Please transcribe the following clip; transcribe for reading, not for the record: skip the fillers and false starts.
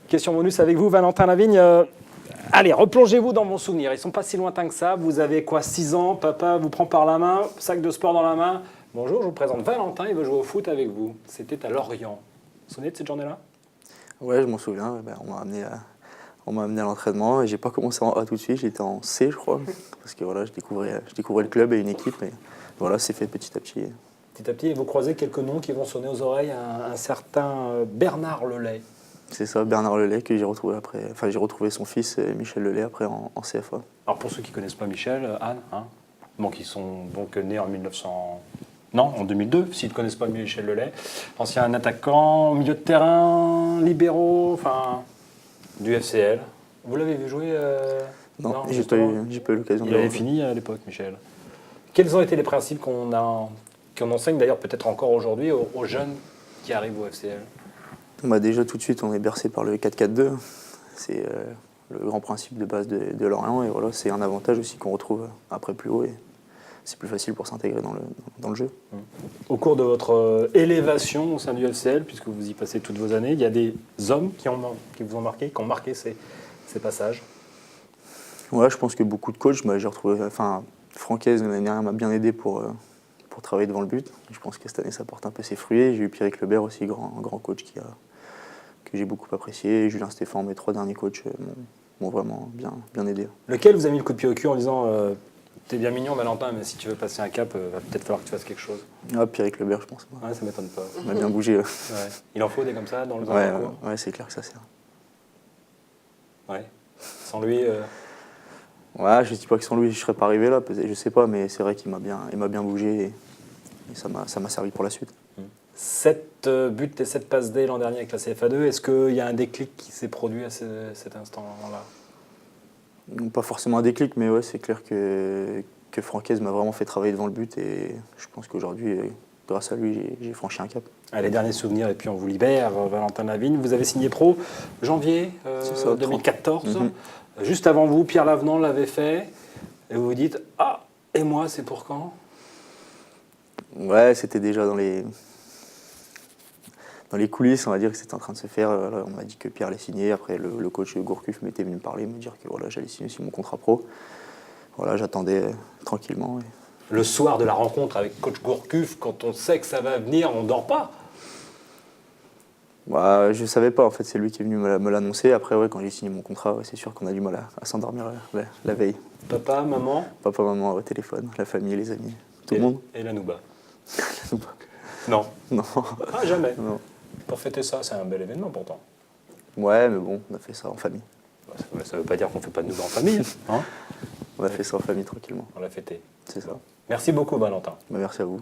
Question bonus avec vous, Valentin Lavigne. Allez, replongez-vous dans vos souvenirs. Ils ne sont pas si lointains que ça. Vous avez quoi, 6 ans? Papa vous prend par la main, sac de sport dans la main. Bonjour, je vous présente Valentin, il veut jouer au foot avec vous. C'était à Lorient. Vous vous souvenez de cette journée-là? Ouais, je m'en souviens. On m'a amené à l'entraînement et j'ai pas commencé en A tout de suite. J'étais en C, je crois, parce que voilà, je découvrais le club et une équipe. Et voilà, c'est fait petit à petit. Petit à petit, vous croisez quelques noms qui vont sonner aux oreilles. Un certain Bernard Lelay. C'est ça, Bernard Lelay, que j'ai retrouvé après. Enfin, j'ai retrouvé son fils, Michel Lelay, après en CFA. Alors pour ceux qui ne connaissent pas Michel, Anne, hein, bon, qui sont donc nés en 1900... Non, en 2002, s'ils ne connaissent pas Michel Lelay. Ancien attaquant, milieu de terrain, libéraux, enfin, du FCL. Vous l'avez vu jouer Non, j'ai pas eu l'occasion de Il avait fini à l'époque, Michel. Quels ont été les principes qu'on enseigne d'ailleurs peut-être encore aujourd'hui aux jeunes qui arrivent au FCL? Déjà tout de suite, on est bercé par le 4-4-2. C'est le grand principe de base de Lorient. Et voilà, c'est un avantage aussi qu'on retrouve après plus haut. Et c'est plus facile pour s'intégrer dans le jeu. Au cours de votre élévation au sein du FCL, puisque vous y passez toutes vos années, il y a des hommes qui vous ont marqué, qui ont marqué ces passages? Ouais, je pense que beaucoup de coachs, j'ai retrouvé. Enfin, Francaise l'année dernière m'a bien aidé pour travailler devant le but. Je pense que cette année, ça porte un peu ses fruits. J'ai eu Pierrick Lebert aussi, un grand coach que j'ai beaucoup apprécié. Et Julien Stéphan, mes 3 derniers coachs, m'ont vraiment bien aidé. Lequel vous a mis le coup de pied au cul en disant t'es bien mignon, Valentin, mais si tu veux passer un cap, va peut-être falloir que tu fasses quelque chose? Pierrick Lebert, je pense. Ouais, ça m'étonne pas. Il m'a bien bougé. Ouais. Il en faut des comme ça dans le parcours. Ouais, c'est clair que ça sert. Ouais. Sans lui. Ouais, je ne dis pas que sans lui, je ne serais pas arrivé là. Je sais pas, mais c'est vrai qu'il m'a bien bougé et ça m'a servi pour la suite. 7 buts et 7 passes D l'an dernier avec la CFA2. Est-ce qu'il y a un déclic qui s'est produit à cet instant-là? Pas forcément un déclic, mais ouais, c'est clair que Francaise m'a vraiment fait travailler devant le but et je pense qu'aujourd'hui, grâce à lui, j'ai franchi un cap. Allez, dernier souvenir et puis on vous libère, Valentin Lavigne. Vous avez signé pro janvier 2014. Juste avant vous, Pierre Lavenant l'avait fait. Et vous vous dites, ah, et moi, c'est pour quand? Ouais, c'était déjà dans les coulisses, on va dire que c'était en train de se faire. On m'a dit que Pierre allait signer. Après, le coach Gourcuff m'était venu me parler, me dire que voilà, j'allais signer aussi mon contrat pro. Voilà, j'attendais tranquillement. Le soir de la rencontre avec coach Gourcuff, quand on sait que ça va venir, on ne dort pas? Bah, je ne savais pas, en fait, c'est lui qui est venu me l'annoncer. Après, ouais, quand j'ai signé mon contrat, ouais, c'est sûr qu'on a du mal à s'endormir la veille. Papa, maman? Papa, maman, au téléphone, la famille, les amis, tout le monde. Et la Nouba? La Nouba. Non. Non. Ah, jamais? Non. Pour fêter ça, c'est un bel événement pourtant. Ouais, mais bon, on a fait ça en famille. Ça ne veut pas dire qu'on ne fait pas de Nouba en famille. Hein? On a fait ça en famille tranquillement. On l'a fêté. C'est ça. Merci beaucoup, Valentin. Bah, merci à vous.